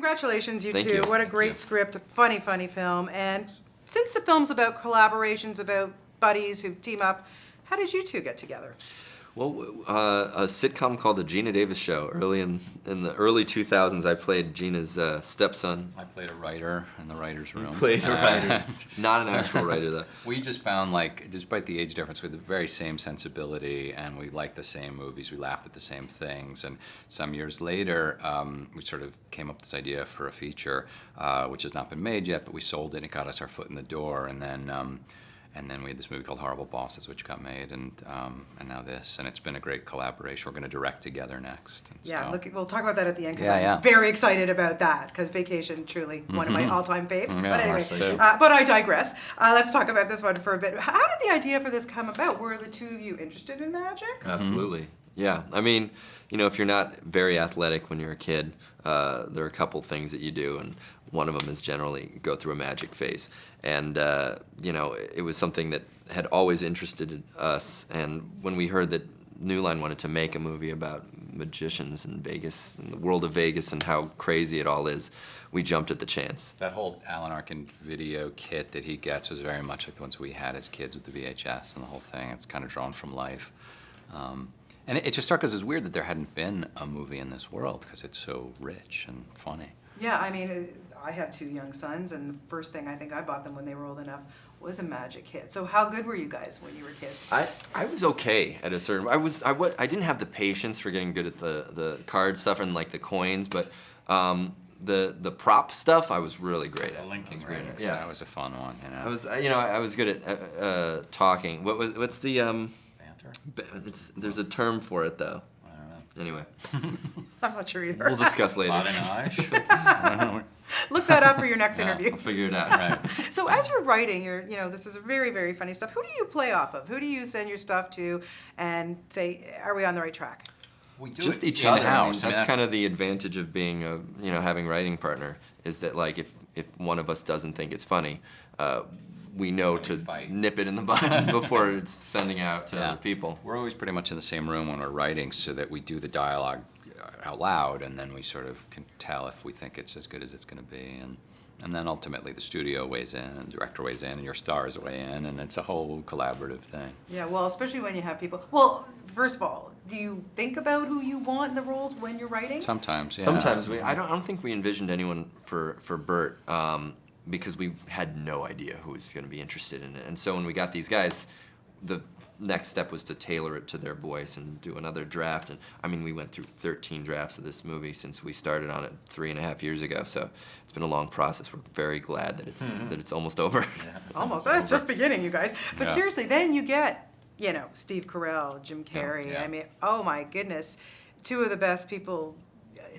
congratulations, you Thank two. you. What a great script, a funny film. And since the film's about collaborations, about buddies who team up, how did you two get together? Well, a sitcom called The Gina Davis Show. Early in the early 2000s, I played Gina's stepson. I played a writer in the writer's room. Played a writer. Not an actual writer, though. We just found, like, despite the age difference, we had the very same sensibility, and we liked the same movies. We laughed at the same things. And some years later, we sort of came up with this idea for a feature, which has not been made yet, but we sold it, and it got us our foot in the door. And then we had this movie called Horrible Bosses, which got made, and now this, and it's been a great collaboration. We're going to direct together next. And Yeah, so. we'll talk about that at the end, because Yeah, I'm very excited about that, because Vacation, truly one of my all-time faves. Yeah, But anyway, ours too. but I digress. Let's talk about this one for a bit. How did the idea for this come about? Were the two of you interested in magic? Absolutely. Yeah. I mean, if you're not very athletic when you're a kid, there are a couple things that you do, and one of them is generally go through a magic phase. And, it was something that had always interested us. And when we heard that New Line wanted to make a movie about magicians in Vegas, and the world of Vegas, and how crazy it all is, we jumped at the chance. That whole Alan Arkin video kit that he gets was very much like the ones we had as kids with the VHS and the whole thing. It's kind of drawn from life. And it just struck us as weird that there hadn't been a movie in this world, because it's so rich and funny. Yeah, I mean, I have two young sons, and the first thing I think I bought them when they were old enough was a magic kit. So how good were you guys when you were kids? I was okay at a certain. I didn't have the patience for getting good at the card stuff and like the coins, but the prop stuff I was really great at. The linking great rings, yeah. That was a fun one. I was good at talking. What's the Banter? There's a term for it though. I don't know. Anyway, I'm not sure either. we'll discuss later. Badinage? Look that up for your next interview. I'll figure it out. Right. So as you're writing, this is a very, very funny stuff. Who do you play off of? Who do you send your stuff to and say, are we on the right track? We do Just it each other. in-house. That's kind of the advantage of being having writing partner, is that like if one of us doesn't think it's funny, we know to fight. nip it in the bud before it's sending out to other people. We're always pretty much in the same room when we're writing, so that we do the dialogue out loud, and then we sort of can tell if we think it's as good as it's going to be, and then ultimately the studio weighs in, and the director weighs in, and your stars weigh in, and it's a whole collaborative thing. Yeah, well, especially when you have people. Well, first of all, do you think about who you want in the roles when you're writing? Sometimes, yeah. Sometimes I don't think we envisioned anyone for Burt, because we had no idea who was going to be interested in it. And so when we got these guys, the next step was to tailor it to their voice and do another draft. And I mean, we went through 13 drafts of this movie since we started on it 3.5 years ago. So it's been a long process. We're very glad that it's almost over. Yeah, almost. It's just beginning, you guys. But seriously, then you get, Steve Carell, Jim Carrey. Yeah. I mean, oh my goodness, two of the best people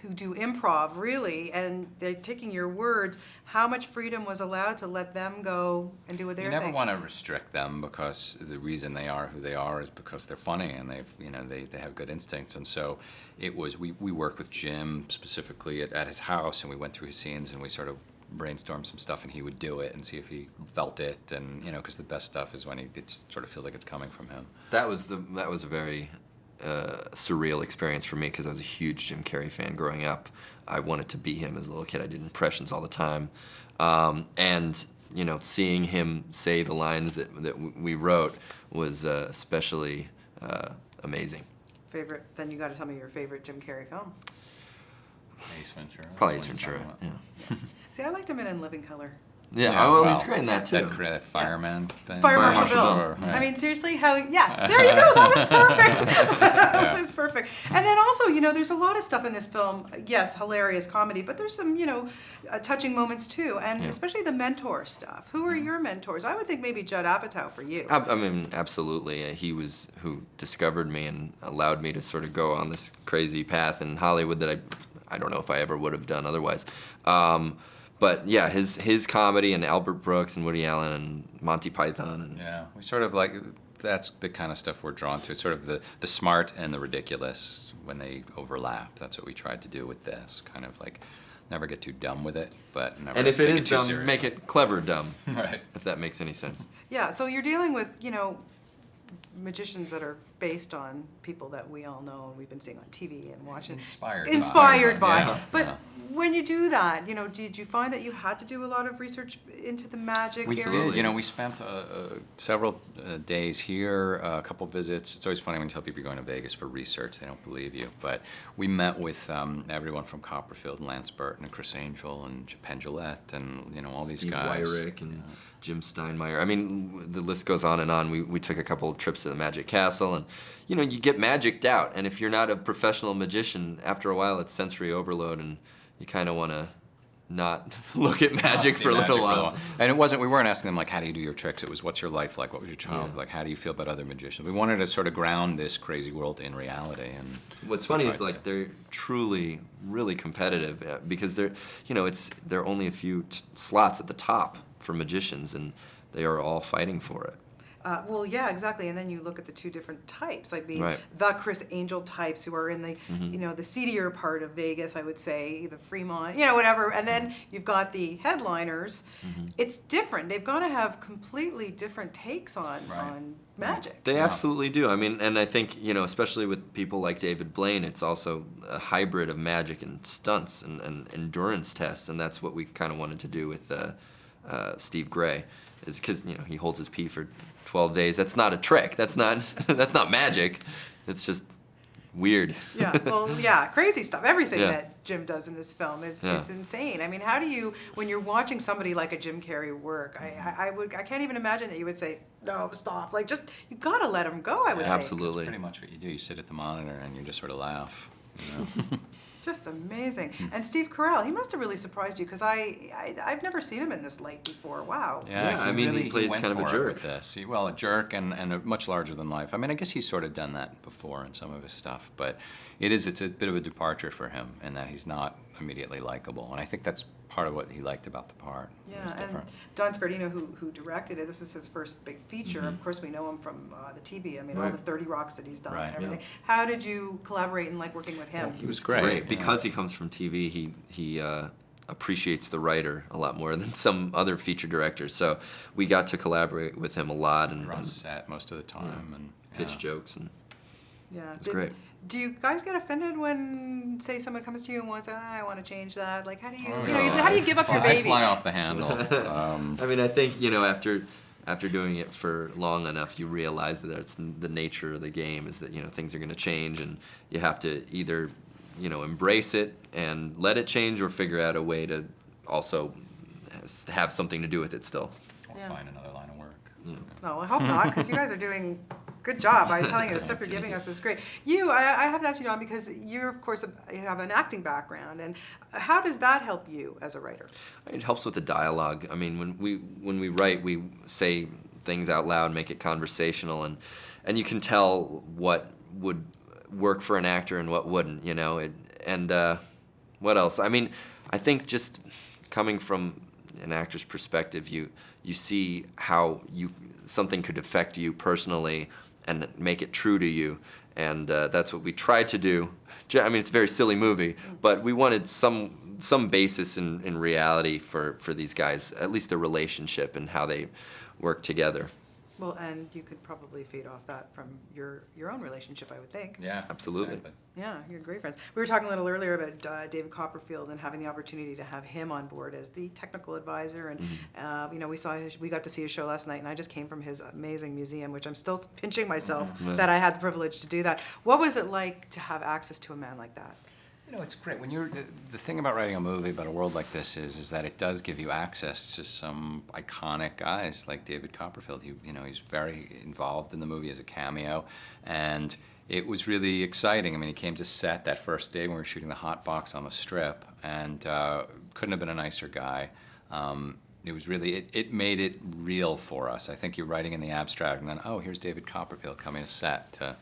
who do improv, really, and they're taking your words. How much freedom was allowed to let them go and do what they're You never want to restrict them, because the reason they are who they are is because they're funny, and they have good instincts. And so it was, we worked with Jim specifically at his house, and we went through his scenes, and we sort of brainstormed some stuff, and he would do it and see if he felt it, and because the best stuff is when it sort of feels like it's coming from him. That was a very surreal experience for me, because I was a huge Jim Carrey fan growing up. I wanted to be him as a little kid. I did impressions all the time, and seeing him say the lines that we wrote was especially amazing. Favorite? Then you got to tell me your favorite Jim Carrey film. Ace Ventura. Probably Ace Ventura. Yeah. See, I liked him in Living Color. Yeah, he's great in that too. That fireman thing. Fire Marshal Bill. Right. I mean, seriously, there you go. That was perfect. That was perfect. And then also, there's a lot of stuff in this film. Yes, hilarious comedy, but there's some, touching moments too, and especially the mentor stuff. Who are your mentors? I would think maybe Judd Apatow for you. I mean, absolutely. He was who discovered me and allowed me to sort of go on this crazy path in Hollywood that I don't know if I ever would have done otherwise. But yeah, his comedy, and Albert Brooks and Woody Allen and Monty Python. And yeah, we sort of that's the kind of stuff we're drawn to. It's sort of the smart and the ridiculous when they overlap. That's what we tried to do with this. Kind of like never get too dumb with it, but never. And if it take is too dumb, seriously. make it clever dumb. Right. If that makes any sense. Yeah, so you're dealing with, magicians that are based on people that we all know and we've been seeing on TV and watching. Inspired by. by. But when you do that, did you find that you had to do a lot of research into the magic We area? did. We spent several days here, a couple visits. It's always funny when you tell people you're going to Vegas for research; they don't believe you. But we met with everyone from Copperfield and Lance Burton and Chris Angel and Penn Jillette and all these Steve guys. Wyrick and Jim Steinmeier. I mean, the list goes on and on. We took a couple of trips to the Magic Castle, and you get magicked out. And if you're not a professional magician, after a while it's sensory overload, and you kind of want to not look at magic for a little while. And we weren't asking them like, how do you do your tricks? It was, what's your life like? What was your childhood like? How do you feel about other magicians? We wanted to sort of ground this crazy world in reality. And what's funny is like they're truly, really competitive because there are only a few slots at the top for magicians, and they are all fighting for it. Well, yeah, exactly. And then you look at the two different types, like being Right. the Chris Angel types who are in the, the seedier part of Vegas, I would say, the Fremont, whatever. And then you've got the headliners. It's different. They've got to have completely different takes on magic. They absolutely do. I mean, and I think, especially with people like David Blaine, it's also a hybrid of magic and stunts and endurance tests, and that's what we kind of wanted to do with Steve Gray, is because, he holds his pee for 12 days. That's not a trick. That's not magic. It's just weird. Yeah, well, crazy stuff. Everything Yeah. that Jim does in this film is it's insane. I mean, how do you, when you're watching somebody like a Jim Carrey work, I can't even imagine that you would say, no, stop. Like, just, you gotta let him go, I would think. Absolutely. That's pretty much what you do. You sit at the monitor and you just sort of laugh. Just amazing. And Steve Carell, he must have really surprised you, because I've never seen him in this light before. Wow. Yeah, I mean, he plays went kind of a for it jerk. with this. A jerk and a much larger than life. I mean, I guess he's sort of done that before in some of his stuff, but it's a bit of a departure for him in that he's not immediately likable, and I think that's part of what he liked about the part. It Yeah, was and different. Don Scardino, who directed it, this is his first big feature. Of course, we know him from the TV. I mean, all the 30 Rocks that he's done and everything. How did you collaborate and like working with him? He was great. great. Because he comes from TV, he appreciates the writer a lot more than some other feature directors. So we got to collaborate with him a lot and on set most of the time and pitch jokes, and It's great. Do you guys get offended when, say, someone comes to you and wants, I want to change that? Like, how do you, how do you give up your baby? I fly off the handle. I mean, I think after doing it for long enough, you realize that it's the nature of the game is that things are going to change, and you have to either embrace it and let it change, or figure out a way to also have something to do with it still. Or find another line of work. No, I hope not, because you guys are doing good job. I'm telling you, the stuff you're giving us is great. I have to ask you, Don, because you're, of course, you have an acting background, and how does that help you as a writer? It helps with the dialogue. I mean, when we write, we say things out loud, make it conversational, and you can tell what would work for an actor and what wouldn't. What else? I mean, I think just coming from an actor's perspective, you see how something could affect you personally and make it true to you, and that's what we tried to do. I mean, it's a very silly movie, but we wanted some basis in reality for these guys, at least a relationship and how they work together. Well, and you could probably feed off that from your own relationship, I would think. Yeah, absolutely. Exactly. Yeah, you're great friends. We were talking a little earlier about David Copperfield and having the opportunity to have him on board as the technical advisor. And we got to see his show last night, and I just came from his amazing museum, which I'm still pinching myself that I had the privilege to do that. What was it like to have access to a man like that? It's great. When the thing about writing a movie about a world like this is that it does give you access to some iconic guys like David Copperfield. He's very involved in the movie as a cameo, and it was really exciting. I mean, he came to set that first day when we were shooting the Hot Box on the Strip, and couldn't have been a nicer guy. It was really, it made it real for us. I think you're writing in the abstract, and then, here's David Copperfield coming to set to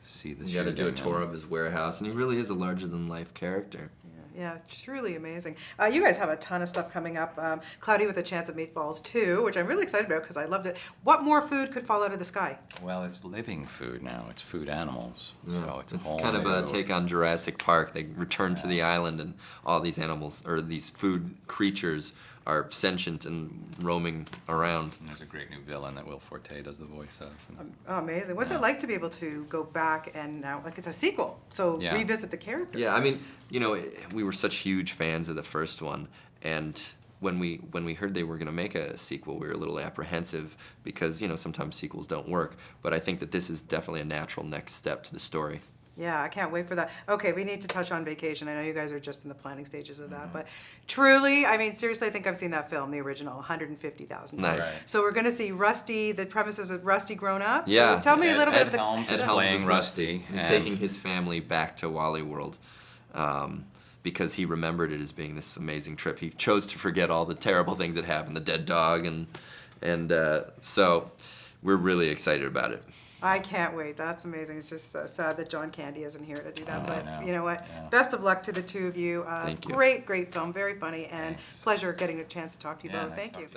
see the You got to do a tour of his warehouse, and he really is a larger-than-life character. Yeah, Yeah, truly amazing. You guys have a ton of stuff coming up. Cloudy with a Chance of Meatballs 2, which I'm really excited about because I loved it. What more food could fall out of the sky? Well, it's living food now. It's food animals. Yeah. So it's a It's whole kind of a new- take on Jurassic Park. They return to the island, and all these animals, or these food creatures, are sentient and roaming around. And there's a great new villain that Will Forte does the voice of. And Oh, amazing. What's it like to be able to go back and now, like it's a sequel, so Yeah. revisit the characters? Yeah, I mean, you know, we were such huge fans of the first one, and when we heard they were going to make a sequel, we were a little apprehensive because, you know, sometimes sequels don't work. But I think that this is definitely a natural next step to the story. Yeah, I can't wait for that. Okay, we need to touch on Vacation. I know you guys are just in the planning stages of that, but truly, I mean, seriously, I think I've seen that film, the original, 150,000 times. Nice. Right. So we're going to see Rusty, the premise is of Rusty grown up. So Yeah. tell me a little bit Ed of the... Helms is Ed Helms playing is Rusty. He's and- taking his family back to Wally World because he remembered it as being this amazing trip. He chose to forget all the terrible things that happened, the dead dog, and so we're really excited about it. I can't wait. That's amazing. It's just sad that John Candy isn't here to do that. Oh, I But know. you know what? Yeah. Best of luck to the two of you. Thank you. Great, great film. Very funny. And Thanks. pleasure getting a chance to talk to you Yeah, both. nice Thank you. talking